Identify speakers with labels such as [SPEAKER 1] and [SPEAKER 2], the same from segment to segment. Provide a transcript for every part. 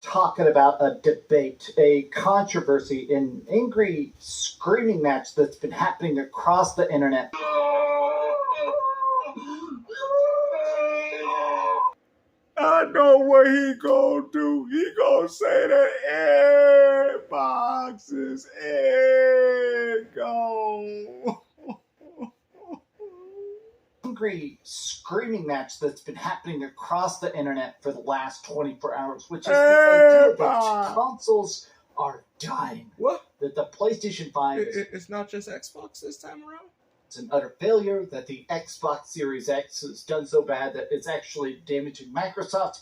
[SPEAKER 1] Talking about a debate, a controversy, an angry screaming match that's been happening across the internet.
[SPEAKER 2] I know what he gonna do. He gonna say that Xbox is gone.
[SPEAKER 1] Angry screaming match that's been happening across the internet for the last 24 hours, which is the idea that consoles are dying.
[SPEAKER 2] What?
[SPEAKER 1] That the PlayStation 5
[SPEAKER 2] It's not just Xbox this time around?
[SPEAKER 1] it's an utter failure, that the Xbox Series X has done so bad that it's actually damaging Microsoft.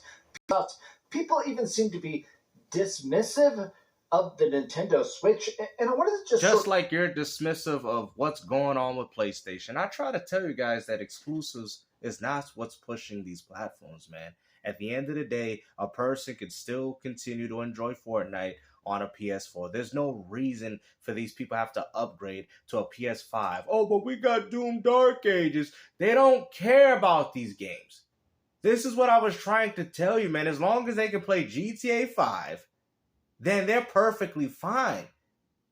[SPEAKER 1] People even seem to be dismissive of the Nintendo Switch, and I wanted to
[SPEAKER 2] just like you're dismissive of what's going on with PlayStation. I try to tell you guys that exclusives is not what's pushing these platforms, man. At the end of the day, a person can still continue to enjoy Fortnite on a PS4. There's no reason for these people to have to upgrade to a PS5. Oh, but we got Doom Dark Ages. They don't care about these games. This is what I was trying to tell you, man. As long as they can play GTA 5, then they're perfectly fine.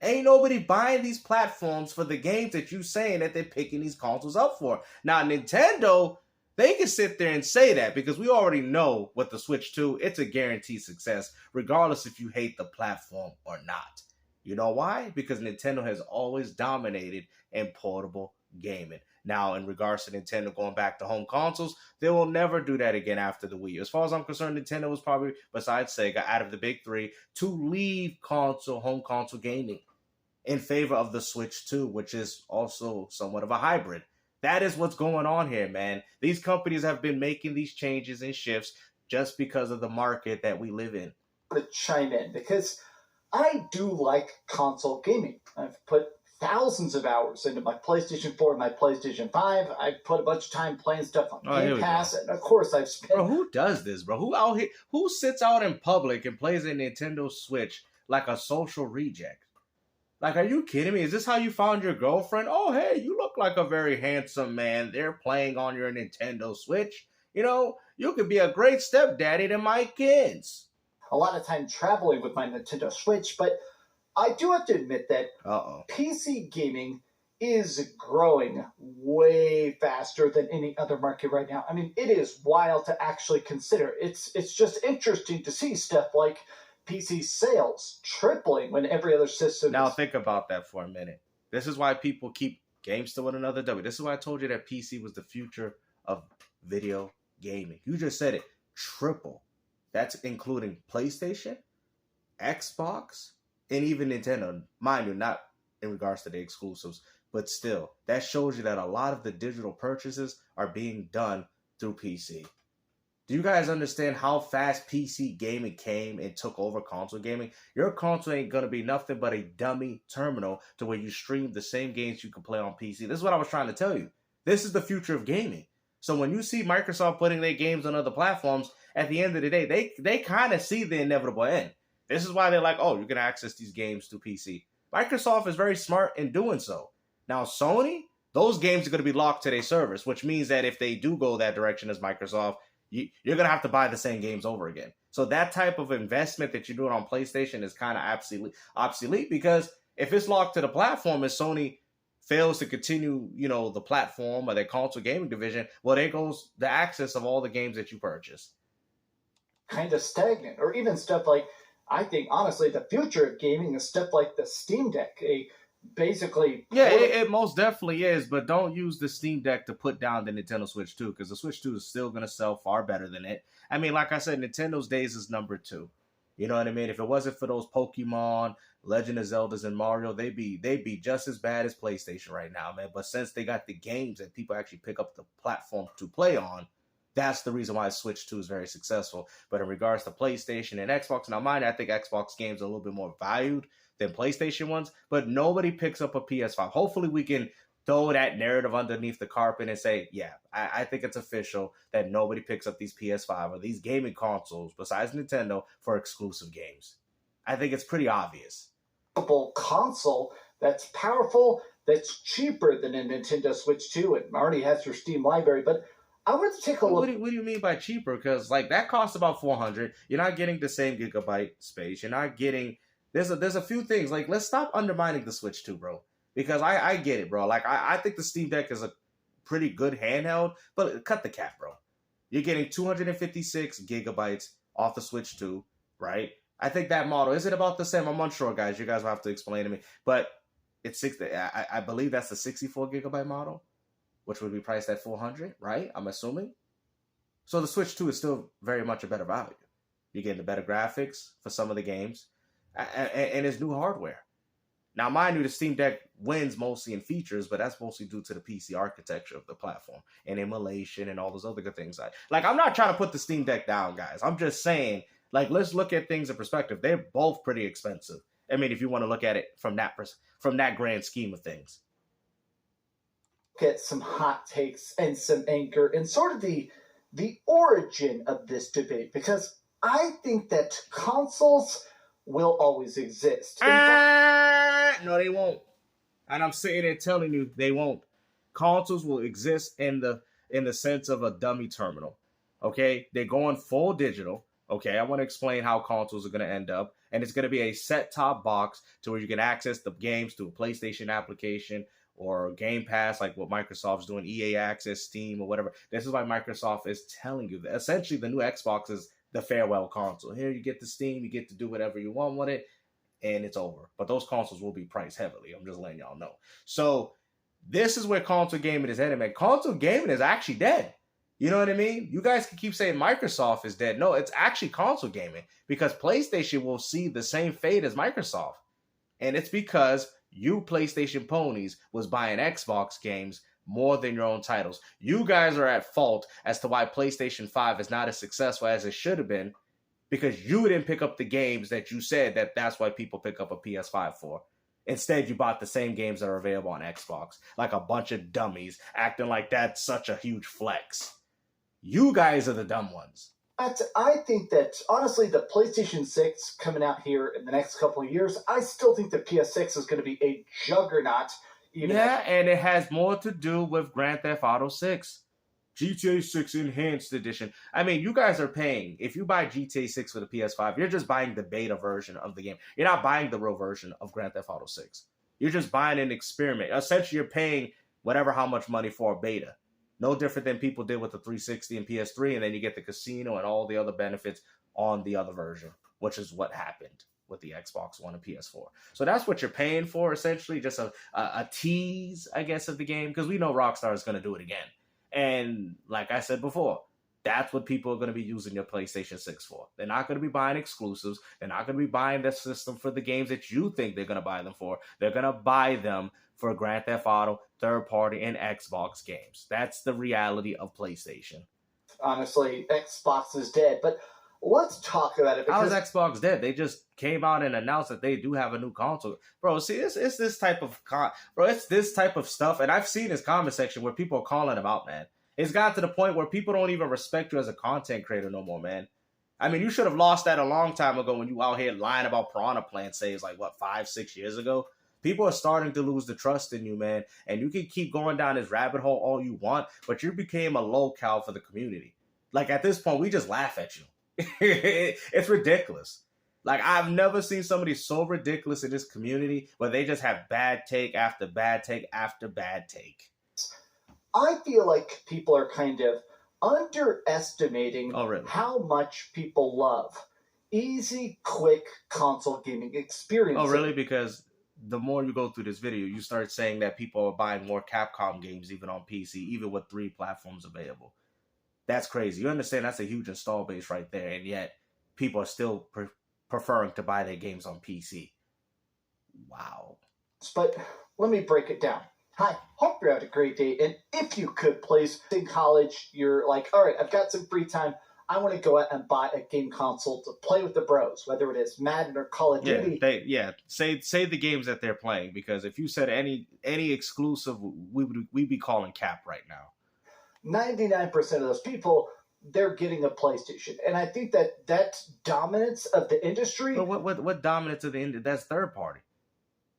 [SPEAKER 2] Ain't nobody buying these platforms for the games that you saying that they're picking these consoles up for. Now, Nintendo, they can sit there and say that because we already know with the Switch 2, it's a guaranteed success, regardless if you hate the platform or not. You know why? Because Nintendo has always dominated in portable gaming. Now, in regards to Nintendo going back to home consoles, they will never do that again after the Wii U. As far as I'm concerned, Nintendo was probably, besides Sega, out of the big three, to leave home console gaming in favor of the Switch 2, which is also somewhat of a hybrid. That is what's going on here, man. These companies have been making these changes and shifts just because of the market that we live in.
[SPEAKER 1] To chime in because I do like console gaming. I've put thousands of hours into my PlayStation 4 and my PlayStation 5. I put a bunch of time playing stuff on Dreamcast, and of course I've spent...
[SPEAKER 2] Bro, who does this, bro? Who out here? Who sits out in public and plays a Nintendo Switch like a social reject? Like, are you kidding me? Is this how you found your girlfriend? Oh, hey, you look like a very handsome man. They're playing on your Nintendo Switch. You know, you could be a great stepdaddy to my kids.
[SPEAKER 1] A lot of time traveling with my Nintendo Switch, but I do have to admit that PC gaming is growing way faster than any other market right now. I mean, it is wild to actually consider. It's just interesting to see stuff like PC sales tripling when every other system...
[SPEAKER 2] Now think about that for a minute. This is why people keep games to one another. This is why I told you that PC was the future of video gaming. You just said it. Triple. That's including PlayStation, Xbox, and even Nintendo. Mind you, not in regards to the exclusives, but still, that shows you that a lot of the digital purchases are being done through PC. Do you guys understand how fast PC gaming came and took over console gaming? Your console ain't going to be nothing but a dummy terminal to where you stream the same games you can play on PC. This is what I was trying to tell you. This is the future of gaming. So when you see Microsoft putting their games on other platforms, at the end of the day, they kind of see the inevitable end. This is why they're like, oh, you can access these games through PC. Microsoft is very smart in doing so. Now, Sony, those games are going to be locked to their servers, which means that if they do go that direction as Microsoft, you're going to have to buy the same games over again. So that type of investment that you're doing on PlayStation is kind of obsolete because if it's locked to the platform and Sony fails to continue, the platform or their console gaming division, well, there goes the access of all the games that you purchased.
[SPEAKER 1] Kind of stagnant. Or even stuff like, I think, honestly, the future of gaming is stuff like the Steam Deck, basically...
[SPEAKER 2] Yeah, it most definitely is, but don't use the Steam Deck to put down the Nintendo Switch 2, because the Switch 2 is still going to sell far better than it. I mean, like I said, Nintendo's days is number 2. You know what I mean? If it wasn't for those Pokemon, Legend of Zeldas, and Mario, they'd be just as bad as PlayStation right now, man. But since they got the games that people actually pick up the platform to play on, that's the reason why Switch 2 is very successful. But in regards to PlayStation and Xbox, now mind, I think Xbox games are a little bit more valued than PlayStation ones, but nobody picks up a PS5. Hopefully we can throw that narrative underneath the carpet and say, yeah, I think it's official that nobody picks up these PS5 or these gaming consoles besides Nintendo for exclusive games. I think it's pretty obvious.
[SPEAKER 1] Console that's powerful, that's cheaper than a Nintendo Switch 2. It already has your Steam library, but I wanted to take a look.
[SPEAKER 2] What do you mean by cheaper? Because like that costs about $400. You're not getting the same gigabyte space. You're not getting. There's a few things. Like, let's stop undermining the Switch 2, bro. Because I get it, bro. Like I think the Steam Deck is a pretty good handheld, but cut the cap, bro. You're getting 256 gigabytes off the Switch 2, right? I think that model, is it about the same? I'm unsure, guys. You guys will have to explain to me. But it's I believe that's the 64 gigabyte model, which would be priced at $400, right? I'm assuming. So the Switch 2 is still very much a better value. You're getting the better graphics for some of the games, and it's new hardware. Now, mind you, the Steam Deck wins mostly in features, but that's mostly due to the PC architecture of the platform and emulation and all those other good things. Like, I'm not trying to put the Steam Deck down, guys. I'm just saying, like, let's look at things in perspective. They're both pretty expensive. I mean, if you want to look at it from that grand scheme of things.
[SPEAKER 1] Get some hot takes and some anger and sort of the origin of this debate, because I think that consoles will always exist.
[SPEAKER 2] No, they won't. And I'm sitting there telling you they won't. Consoles will exist in the sense of a dummy terminal. Okay? They're going full digital. Okay, I want to explain how consoles are going to end up. And it's going to be a set-top box to where you can access the games through a PlayStation application or Game Pass, like what Microsoft's doing, EA Access, Steam, or whatever. This is why Microsoft is telling you that essentially the new Xbox is the farewell console. Here you get the Steam, you get to do whatever you want with it, and it's over. But those consoles will be priced heavily. I'm just letting y'all know. So this is where console gaming is headed, man. Console gaming is actually dead. You know what I mean? You guys can keep saying Microsoft is dead. No, it's actually console gaming, because PlayStation will see the same fate as Microsoft. And it's because you PlayStation ponies was buying Xbox games more than your own titles. You guys are at fault as to why PlayStation 5 is not as successful as it should have been, because you didn't pick up the games that you said that's why people pick up a PS5 for. Instead, you bought the same games that are available on Xbox, like a bunch of dummies acting like that's such a huge flex. You guys are the dumb ones.
[SPEAKER 1] I think that, honestly, the PlayStation 6 coming out here in the next couple of years, I still think the PS6 is going to be a juggernaut.
[SPEAKER 2] And it has more to do with Grand Theft Auto 6. GTA 6 Enhanced Edition. I mean, you guys are paying. If you buy GTA 6 for the PS5, you're just buying the beta version of the game. You're not buying the real version of Grand Theft Auto 6. You're just buying an experiment. Essentially, you're paying how much money for a beta. No different than people did with the 360 and PS3, and then you get the casino and all the other benefits on the other version, which is what happened with the Xbox One and PS4. So that's what you're paying for, essentially, just a tease, I guess, of the game, because we know Rockstar is going to do it again. And like I said before, that's what people are going to be using your PlayStation 6 for. They're not going to be buying exclusives. They're not going to be buying the system for the games that you think they're going to buy them for. They're going to buy them for Grand Theft Auto, third-party, and Xbox games. That's the reality of PlayStation.
[SPEAKER 1] Honestly, Xbox is dead, but let's talk about it.
[SPEAKER 2] How is Xbox dead? They just came out and announced that they do have a new console. Bro, see, it's this type of it's this type of stuff, and I've seen this comment section where people are calling them out, man. It's gotten to the point where people don't even respect you as a content creator no more, man. I mean, you should have lost that a long time ago when you out here lying about Piranha Plant saves, like, 5-6 years ago? People are starting to lose the trust in you, man. And you can keep going down this rabbit hole all you want, but you became a locale for the community. Like, at this point, we just laugh at you. It's ridiculous. Like, I've never seen somebody so ridiculous in this community where they just have bad take after bad take after bad take.
[SPEAKER 1] I feel like people are kind of underestimating how much people love easy, quick console gaming experiences.
[SPEAKER 2] Oh, really? Because the more you go through this video, you start saying that people are buying more Capcom games even on PC, even with 3 platforms available. That's crazy. You understand that's a huge install base right there, and yet people are still preferring to buy their games on PC. Wow.
[SPEAKER 1] But let me break it down. Hi, hope you're having a great day, and if you could, please, in college, you're like, all right, I've got some free time. I want to go out and buy a game console to play with the bros, whether it is Madden or Call of Duty.
[SPEAKER 2] Say the games that they're playing, because if you said any exclusive, we'd be calling cap right now.
[SPEAKER 1] 99% of those people, they're getting a PlayStation, and I think that dominance of the industry.
[SPEAKER 2] But what dominance of the industry? That's third party.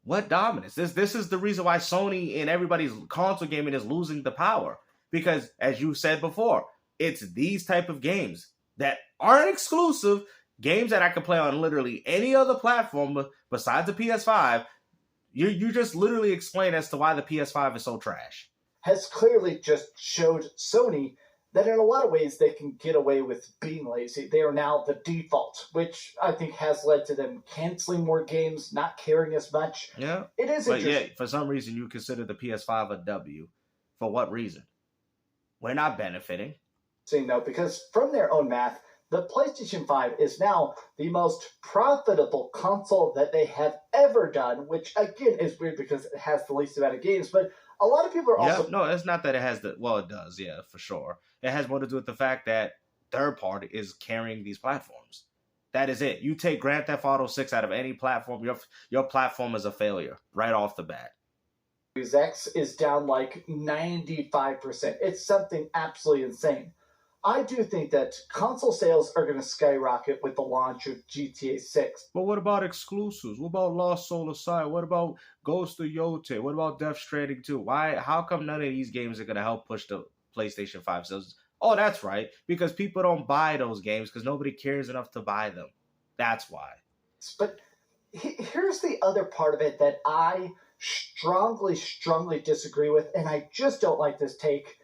[SPEAKER 2] What dominance? This is the reason why Sony and everybody's console gaming is losing the power. Because, as you said before, it's these type of games that aren't exclusive, games that I can play on literally any other platform besides the PS5. You just literally explain as to why the PS5 is so trash.
[SPEAKER 1] Has clearly just showed Sony that in a lot of ways they can get away with being lazy. They are now the default, which I think has led to them canceling more games, not caring as much.
[SPEAKER 2] Yeah.
[SPEAKER 1] It is
[SPEAKER 2] but
[SPEAKER 1] interesting.
[SPEAKER 2] Yeah, for some reason you consider the PS5 a W. For what reason? We're not benefiting.
[SPEAKER 1] No, because from their own math, the PlayStation 5 is now the most profitable console that they have ever done, which again is weird because it has the least amount of games, but a lot of people are also...
[SPEAKER 2] No, it's not that it has the... Well, it does, yeah, for sure. It has more to do with the fact that third party is carrying these platforms. That is it. You take Grand Theft Auto 6 out of any platform, your platform is a failure right off the bat.
[SPEAKER 1] X is down like 95%. It's something absolutely insane. I do think that console sales are going to skyrocket with the launch of GTA 6.
[SPEAKER 2] But what about exclusives? What about Lost Soul Aside? What about Ghost of Yote? What about Death Stranding 2? How come none of these games are going to help push the PlayStation 5 sales? Oh, that's right. Because people don't buy those games because nobody cares enough to buy them. That's why.
[SPEAKER 1] But here's the other part of it that I strongly disagree with, and I just don't like this take.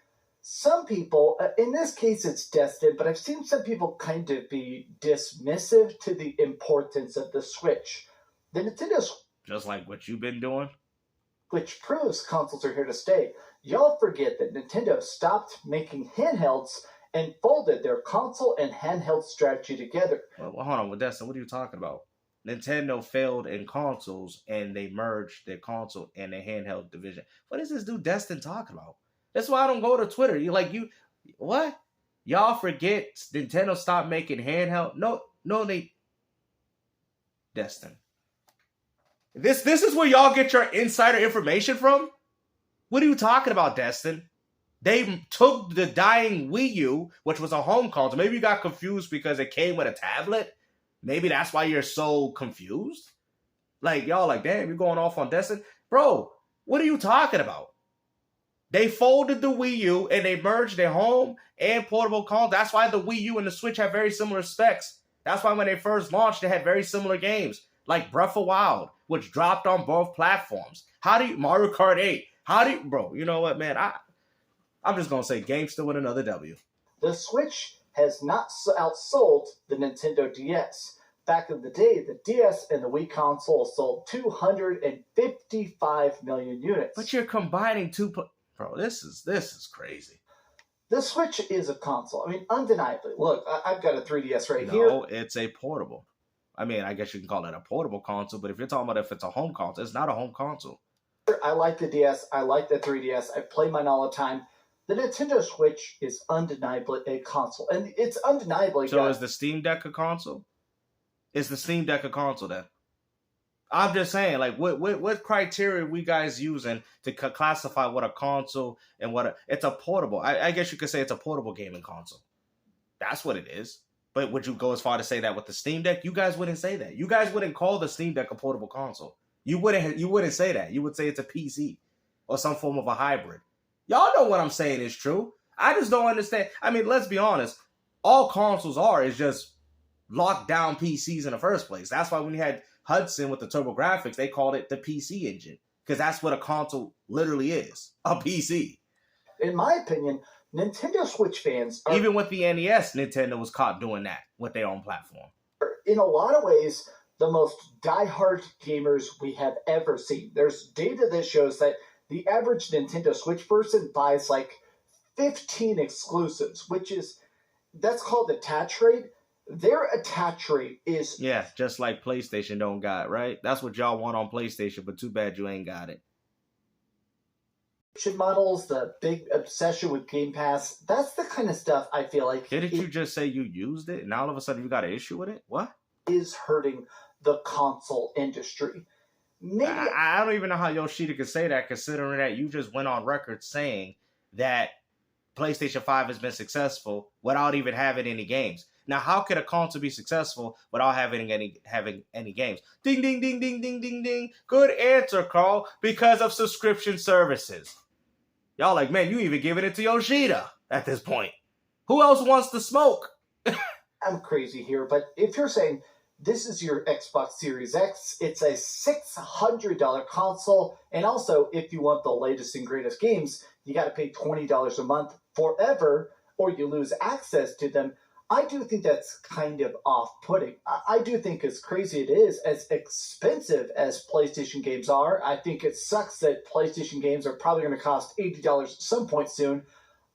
[SPEAKER 1] Some people, in this case it's Destin, but I've seen some people kind of be dismissive to the importance of the Switch. The Nintendo...
[SPEAKER 2] Just like what you've been doing?
[SPEAKER 1] Which proves consoles are here to stay. Y'all forget that Nintendo stopped making handhelds and folded their console and handheld strategy together.
[SPEAKER 2] Well, hold on, Destin, what are you talking about? Nintendo failed in consoles and they merged their console and their handheld division. What is this dude Destin talking about? That's why I don't go to Twitter. What? Y'all forget Nintendo stopped making handheld? No, they... Destin. This is where y'all get your insider information from? What are you talking about, Destin? They took the dying Wii U, which was a home console. Maybe you got confused because it came with a tablet. Maybe that's why you're so confused. Y'all damn, you're going off on Destin? Bro, what are you talking about? They folded the Wii U and they merged their home and portable console. That's why the Wii U and the Switch have very similar specs. That's why when they first launched, they had very similar games. Like Breath of Wild, which dropped on both platforms. Mario Kart 8. Bro, you know what, man? I'm just going to say game still with another W.
[SPEAKER 1] The Switch has not outsold the Nintendo DS. Back in the day, the DS and the Wii console sold 255 million units.
[SPEAKER 2] But you're combining two... Bro, this is crazy.
[SPEAKER 1] The Switch is a console. I mean, undeniably. Look, I've got a 3DS right here.
[SPEAKER 2] No, it's a portable. I mean, I guess you can call it a portable console, but if you're talking about if it's a home console, it's not a home console.
[SPEAKER 1] I like the DS. I like the 3DS. I play mine all the time. The Nintendo Switch is undeniably a console. And it's undeniably...
[SPEAKER 2] So is the Steam Deck a console? Is the Steam Deck a console then? I'm just saying, what criteria are we guys using to classify what a console and it's a portable. I guess you could say it's a portable gaming console. That's what it is. But would you go as far to say that with the Steam Deck? You guys wouldn't say that. You guys wouldn't call the Steam Deck a portable console. You wouldn't say that. You would say it's a PC or some form of a hybrid. Y'all know what I'm saying is true. I just don't understand. I mean, let's be honest. All consoles is just locked down PCs in the first place. That's why when you had Hudson with the TurboGrafx, they called it the PC engine. Because that's what a console literally is. A PC.
[SPEAKER 1] In my opinion, Nintendo Switch fans are...
[SPEAKER 2] Even with the NES, Nintendo was caught doing that with their own platform.
[SPEAKER 1] In a lot of ways, the most diehard gamers we have ever seen. There's data that shows that the average Nintendo Switch person buys 15 exclusives, that's called attach rate. Their attach rate is...
[SPEAKER 2] Yeah, just like PlayStation don't got, right? That's what y'all want on PlayStation, but too bad you ain't got it.
[SPEAKER 1] Models, the big obsession with Game Pass, that's the kind of stuff I feel like...
[SPEAKER 2] Didn't you just say you used it, and all of a sudden you got an issue with it? What?
[SPEAKER 1] Is hurting the console industry. Maybe...
[SPEAKER 2] I don't even know how Yoshida could say that, considering that you just went on record saying that PlayStation 5 has been successful without even having any games. Now, how could a console be successful without having any games? Ding, ding, ding, ding, ding, ding, ding. Good answer, Carl. Because of subscription services. Y'all like, man, you even giving it to Yoshida at this point. Who else wants to smoke?
[SPEAKER 1] I'm crazy here, but if you're saying this is your Xbox Series X, it's a $600 console, and also if you want the latest and greatest games, you got to pay $20 a month forever, or you lose access to them. I do think that's kind of off-putting. I do think, as crazy it is, as expensive as PlayStation games are, I think it sucks that PlayStation games are probably going to cost $80 at some point soon.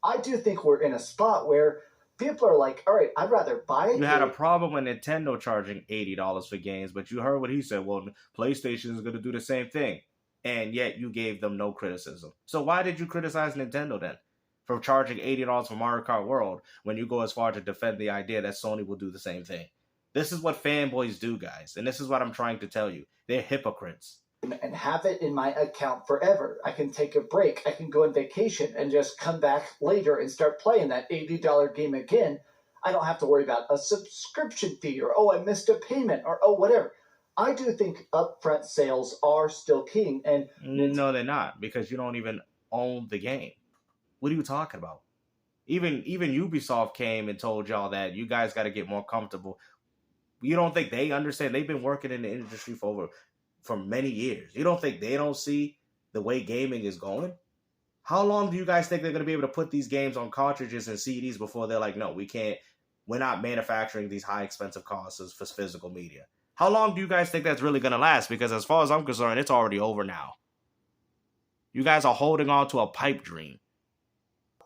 [SPEAKER 1] I do think we're in a spot where people are like, all right, I'd rather buy it.
[SPEAKER 2] You had a problem with Nintendo charging $80 for games, but you heard what he said. Well, PlayStation is going to do the same thing. And yet you gave them no criticism. So why did you criticize Nintendo then for charging $80 for Mario Kart World when you go as far to defend the idea that Sony will do the same thing? This is what fanboys do, guys. And this is what I'm trying to tell you. They're hypocrites.
[SPEAKER 1] And have it in my account forever. I can take a break. I can go on vacation and just come back later and start playing that $80 game again. I don't have to worry about a subscription fee or, oh, I missed a payment or, oh, whatever. I do think upfront sales are still king. And
[SPEAKER 2] no, they're not, because you don't even own the game. What are you talking about? Even Ubisoft came and told y'all that you guys got to get more comfortable. You don't think they understand? They've been working in the industry for many years. You don't think they don't see the way gaming is going? How long do you guys think they're going to be able to put these games on cartridges and CDs before they're like, no, we can't. We're not manufacturing these high expensive costs for physical media. How long do you guys think that's really going to last? Because as far as I'm concerned, it's already over now. You guys are holding on to a pipe dream.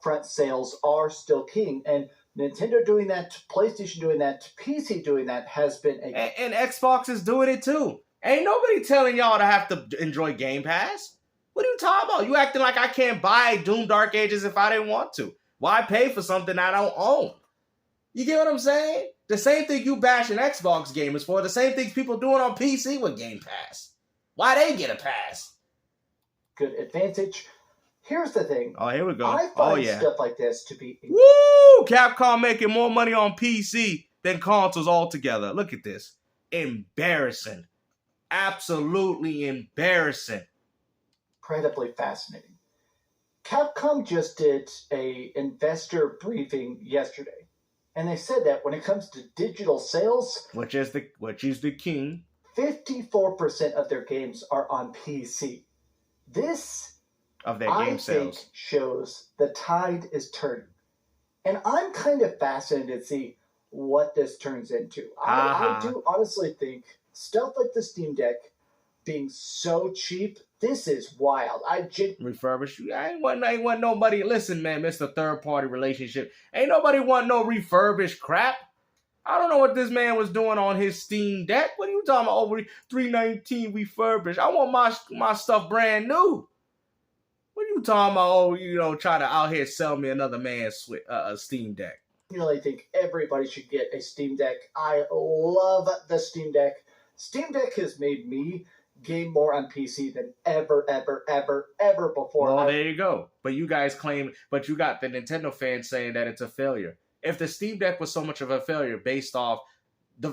[SPEAKER 1] Front sales are still king, and Nintendo doing that, PlayStation doing that, PC doing that has been
[SPEAKER 2] and Xbox is doing it too. Ain't nobody telling y'all to have to enjoy Game Pass. What are you talking about? You acting like I can't buy Doom Dark Ages if I didn't want to. Why pay for something I don't own? You get what I'm saying? The same thing you bashing Xbox gamers for, the same things people doing on PC with Game Pass. Why they get a pass?
[SPEAKER 1] Good advantage. Here's the thing.
[SPEAKER 2] Oh, here we go.
[SPEAKER 1] I find stuff like this to be...
[SPEAKER 2] Woo! Capcom making more money on PC than consoles altogether. Look at this. Embarrassing. Absolutely embarrassing.
[SPEAKER 1] Incredibly fascinating. Capcom just did a investor briefing yesterday, and they said that when it comes to digital sales,
[SPEAKER 2] which is the king,
[SPEAKER 1] 54% of their games are on PC. This
[SPEAKER 2] of their game sales
[SPEAKER 1] think shows the tide is turning, and I'm kind of fascinated to see what this turns into. I do honestly think stuff like the Steam Deck being so cheap, this is wild.
[SPEAKER 2] Refurbished. I ain't want nobody. Listen, man, Mr. Third Party Relationship. Ain't nobody want no refurbished crap. I don't know what this man was doing on his Steam Deck. What are you talking about? Over $319 refurbished. I want my stuff brand new. What are you talking about? Oh, try to out here sell me another man's Steam Deck.
[SPEAKER 1] I really think everybody should get a Steam Deck. I love the Steam Deck. Steam Deck has made me game more on PC than ever before.
[SPEAKER 2] Well, there you go. But you guys claim, but you got the Nintendo fans saying that it's a failure. If the Steam Deck was so much of a failure based off,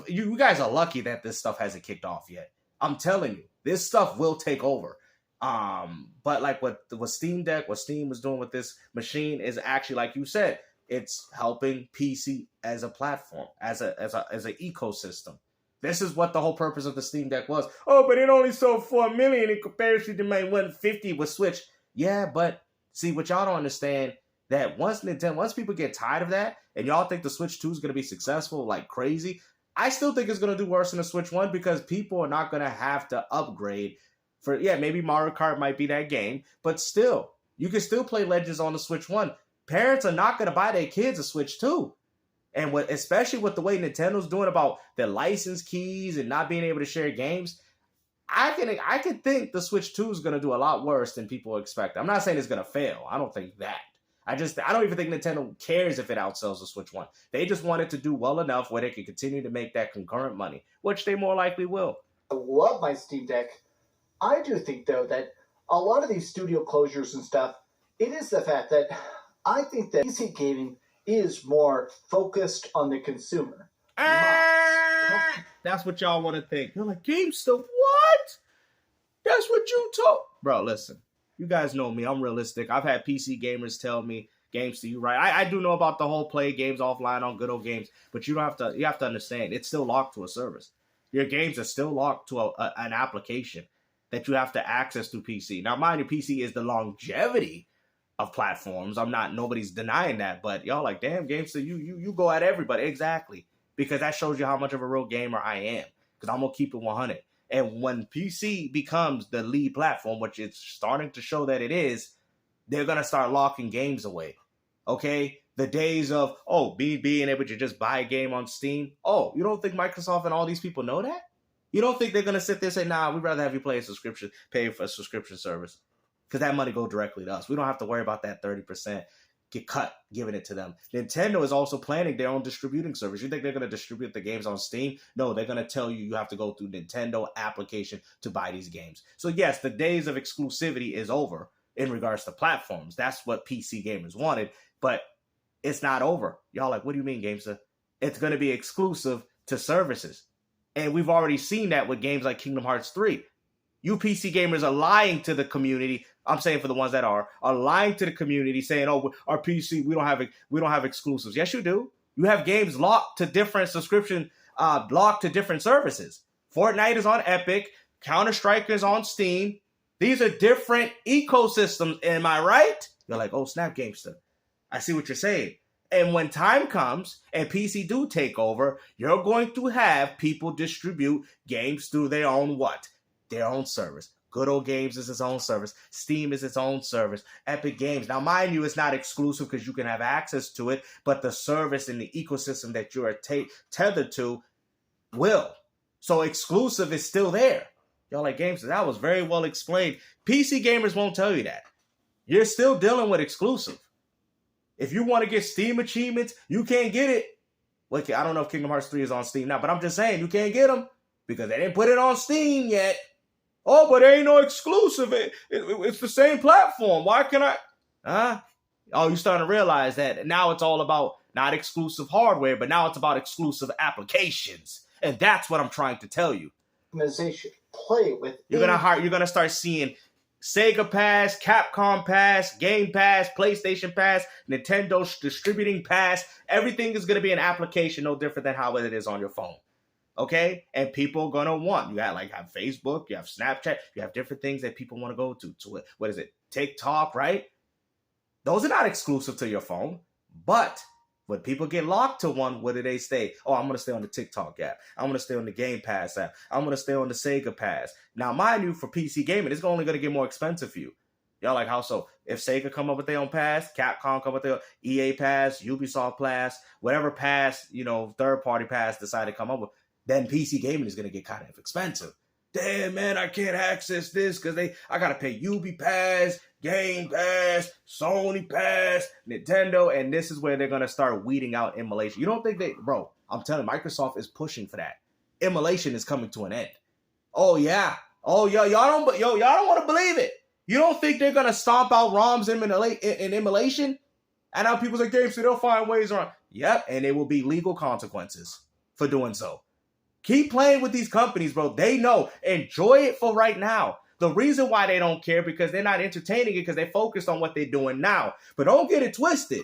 [SPEAKER 2] you guys are lucky that this stuff hasn't kicked off yet. I'm telling you, this stuff will take over. But like what Steam Deck, what Steam was doing with this machine is actually, like you said, it's helping PC as a platform, as an ecosystem. This is what the whole purpose of the Steam Deck was. Oh, but it only sold 4 million in comparison to my 150 with Switch. Yeah, but see, what y'all don't understand, that once people get tired of that, and y'all think the Switch 2 is going to be successful like crazy, I still think it's going to do worse than the Switch 1 because people are not going to have to upgrade for, maybe Mario Kart might be that game, but still, you can still play Legends on the Switch 1. Parents are not going to buy their kids a Switch 2. And especially with the way Nintendo's doing about their license keys and not being able to share games, I can think the Switch 2 is going to do a lot worse than people expect. I'm not saying it's going to fail. I don't think that. I don't even think Nintendo cares if it outsells the Switch 1. They just want it to do well enough where they can continue to make that concurrent money, which they more likely will.
[SPEAKER 1] I love my Steam Deck. I do think, though, that a lot of these studio closures and stuff, it is the fact that I think that PC gaming is more focused on the consumer.
[SPEAKER 2] That's what y'all want to think. You're like, GameStop, what? That's what you told. Bro, listen. You guys know me. I'm realistic. I've had PC gamers tell me, games to you, right? I do know about the whole play games offline on good old games, but you have to understand it's still locked to a service. Your games are still locked to an application that you have to access through PC. Now, mind you, PC is the longevity of platforms. Nobody's denying that, but y'all like, damn, Gamester, you go at everybody. Exactly. Because that shows you how much of a real gamer I am. Because I'm going to keep it 100. And when PC becomes the lead platform, which it's starting to show that it is, they're going to start locking games away. Okay? The days of, being able to just buy a game on Steam. Oh, you don't think Microsoft and all these people know that? You don't think they're going to sit there and say, nah, we'd rather have you pay for a subscription service. Because that money go directly to us. We don't have to worry about that 30% get cut, giving it to them. Nintendo is also planning their own distributing service. You think they're going to distribute the games on Steam? No, they're going to tell you have to go through Nintendo application to buy these games. So yes, the days of exclusivity is over in regards to platforms. That's what PC gamers wanted, but it's not over. Y'all like, what do you mean, Gamester? It's going to be exclusive to services. And we've already seen that with games like Kingdom Hearts 3. You PC gamers are lying to the community. I'm saying for the ones that are lying to the community, saying, "Oh, our PC, we don't have exclusives." Yes, you do. You have games locked to different locked to different services. Fortnite is on Epic. Counter-Strike is on Steam. These are different ecosystems. Am I right? You're like, "Oh, snap, Gamester. I see what you're saying." And when time comes and PC do take over, you're going to have people distribute games through their own what? Their own service. Good Old Games is its own service. Steam is its own service. Epic Games. Now, mind you, it's not exclusive because you can have access to it, but the service and the ecosystem that you are tethered to will. So exclusive is still there. Y'all like games? That was very well explained. PC gamers won't tell you that. You're still dealing with exclusive. If you want to get Steam achievements, you can't get it. Well, I don't know if Kingdom Hearts 3 is on Steam now, but I'm just saying you can't get them because they didn't put it on Steam yet. Oh, but there ain't no exclusive. It's the same platform. Why can I? Huh? Oh, you're starting to realize that now it's all about not exclusive hardware, but now it's about exclusive applications. And that's what I'm trying to tell you.
[SPEAKER 1] Organization play with.
[SPEAKER 2] You're gonna start seeing Sega Pass, Capcom Pass, Game Pass, PlayStation Pass, Nintendo distributing pass. Everything is gonna be an application, no different than how it is on your phone. Okay? And people are gonna want. You have Facebook, you have Snapchat, you have different things that people want to go to. What is it? TikTok, right? Those are not exclusive to your phone. But when people get locked to one, what do they stay? Oh, I'm gonna stay on the TikTok app. I'm gonna stay on the Game Pass app. I'm gonna stay on the Sega Pass. Now, mind you, for PC gaming, it's only gonna get more expensive for you. Y'all like, how so? If Sega come up with their own pass, Capcom come up with their EA pass, Ubisoft pass, whatever pass, third-party pass decide to come up with, then PC gaming is going to get kind of expensive. Damn, man, I can't access this because I got to pay Ubi Pass, Game Pass, Sony Pass, Nintendo, and this is where they're going to start weeding out emulation. You don't think bro, I'm telling you, Microsoft is pushing for that. Emulation is coming to an end. Oh, yeah. Oh, y'all don't want to believe it. You don't think they're going to stomp out ROMs in emulation? And now people's like, Games, so they'll find ways around. Yep, and there will be legal consequences for doing so. Keep playing with these companies, bro. They know. Enjoy it for right now. The reason why they don't care because they're not entertaining it because they're focused on what they're doing now. But don't get it twisted.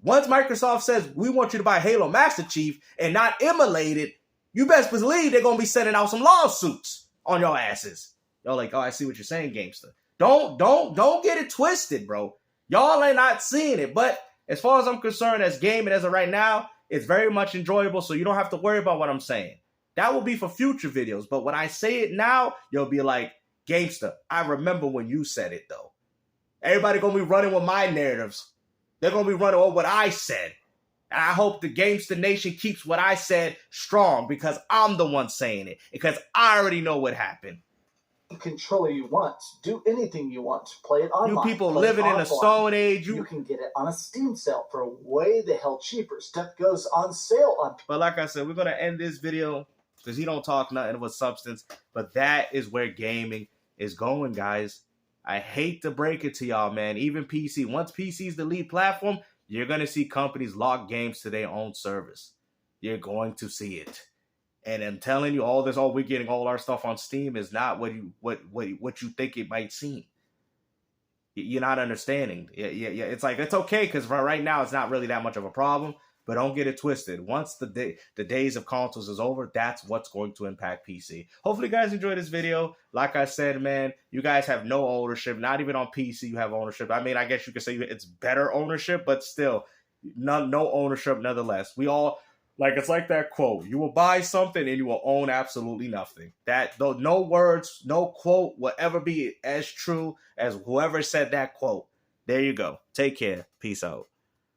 [SPEAKER 2] Once Microsoft says, we want you to buy Halo Master Chief and not emulate it, you best believe they're going to be sending out some lawsuits on your asses. Y'all like, oh, I see what you're saying, Gamester. Don't get it twisted, bro. Y'all are not seeing it. But as far as I'm concerned, as gaming as of right now, it's very much enjoyable, so you don't have to worry about what I'm saying. That will be for future videos. But when I say it now, you'll be like, Gamester, I remember when you said it, though. Everybody going to be running with my narratives. They're going to be running with what I said. And I hope the Gamester Nation keeps what I said strong because I'm the one saying it. Because I already know what happened.
[SPEAKER 1] Controller you want. Do anything you want. Play it online.
[SPEAKER 2] You people living in a stone age.
[SPEAKER 1] You can get it on a Steam sale for way the hell cheaper. Stuff goes on sale on...
[SPEAKER 2] But like I said, we're going to end this video because he don't talk nothing with substance. But that is where gaming is going, guys. I hate to break it to y'all, man. Even PC. Once PC is the lead platform, you're going to see companies lock games to their own service. You're going to see it. And I'm telling you, we're getting all our stuff on Steam is not what you think it might seem. You're not understanding. Yeah. It's like, it's okay because for right now it's not really that much of a problem. But don't get it twisted. Once the days of consoles is over, that's what's going to impact PC. Hopefully, you guys enjoyed this video. Like I said, man, you guys have no ownership. Not even on PC you have ownership. I mean, I guess you could say it's better ownership, but still, no ownership nonetheless. We all, like, it's like that quote. You will buy something and you will own absolutely nothing. That, though, no words, no quote will ever be as true as whoever said that quote. There you go. Take care. Peace out.